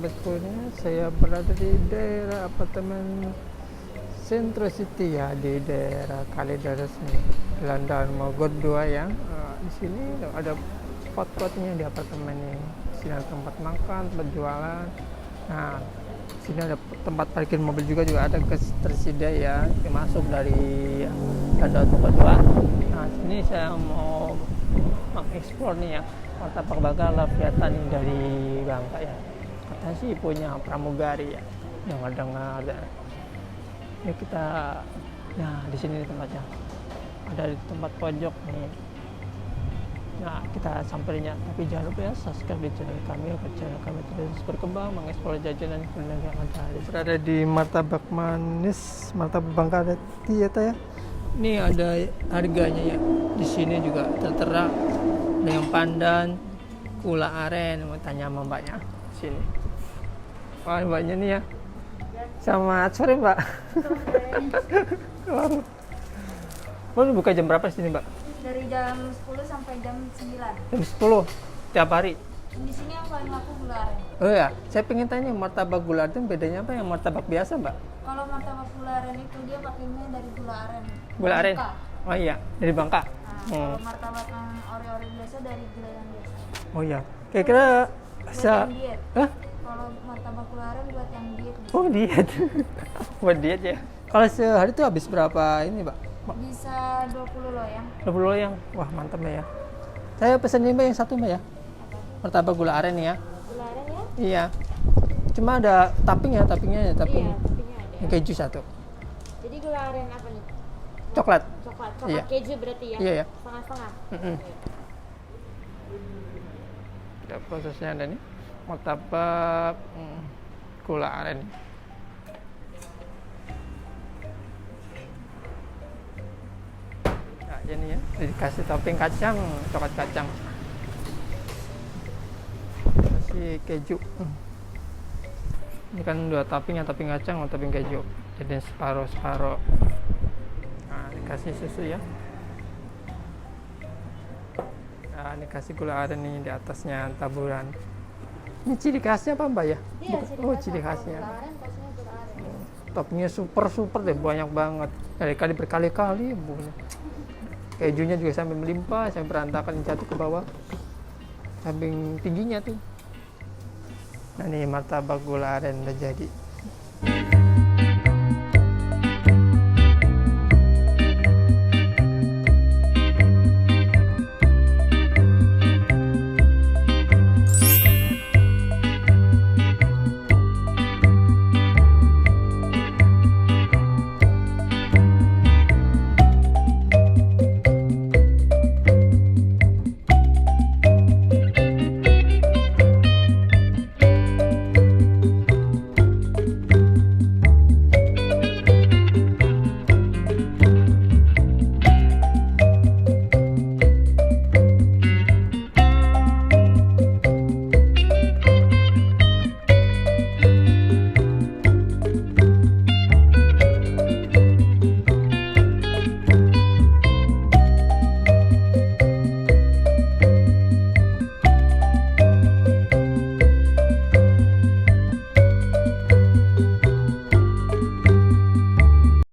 sebetulnya saya berada di daerah apartemen Centro City ya, di daerah Kalideres nih, Landan Mogot 2 ya. Di sini ada spot-spotnya di apartemen ini. Di sini ada tempat makan, tempat jualan. Nah, di sini ada tempat parkir mobil juga ada tersedia ya, masuk dari Landan Mogot 2. Nah, sini saya mau mengeksplor nih ya, martabak bakar Laviatan dari Bangka ya. Katanya sih punya pramugari ya, dengar-dengar. Ini kita, nah di sini tempatnya, ada di tempat pojok nih. Nah kita sampainya, tapi jangan lupa ya subscribe di channel kami agar channel kami terus berkembang mengeksplor jajanan kuliner yang ada. Berada di martabak manis, martabak Bangka ya ya. Ini ada harganya ya. Di sini juga tertera ada yang pandan, gula aren. Mau tanya sama mbaknya di sini. Wah mbaknya nih ya. Selamat sore mbak. Mau buka jam berapa sini mbak? Dari jam 10 sampai jam 9. Jam 10 tiap hari. Di sini yang paling laku gula aren. Oh ya, saya pengen tanya martabak gula aren bedanya apa yang martabak biasa mbak? Kalau martabak gula aren itu dia pakainya dari gula aren. Gula aren? Bangka. Oh iya, dari Bangka. Nah, kalau martabak yang ori-ori biasa dari gula yang biasa. Oh iya, kira-kira Buat yang diet. Hah? Kalau martabak gula aren buat yang diet. Oh diet. Buat diet ya. Kalau sehari itu habis berapa ini mbak? Bisa 20 loyang. 20 loyang. Wah mantap ya. Saya pesan mbak yang satu mbak ya. Martabak gula aren ya. Gula aren ya? Iya. Cuma ada toppingnya ya, topping. Iya, toppingnya ada. Yang keju satu. Jadi gula aren apa nih? Coklat. Coklat Iya. keju berarti ya? Iya ya. Setengah-setengah. Ya, prosesnya ada nih. Martabak gula aren. Nah, ini ya, dikasih topping kacang, coklat kacang. Kasih keju. Ini kan dua topping, yang topping kacang, topping keju. Jadi separuh-separuh. Nah, dikasih susu ya. Nah, ini kasih gula aren nih di atasnya taburan. Ini ciri khasnya apa mbak ya? Iya, Ciri khasnya. Gula aren, khasnya gula aren. Toppingnya super deh, banyak banget. Kali berkali-kali punya. Kejunya juga sampai melimpah, sampai berantakan jatuh ke bawah. Samping tingginya tuh. Nah ini martabak gula aren udah jadi.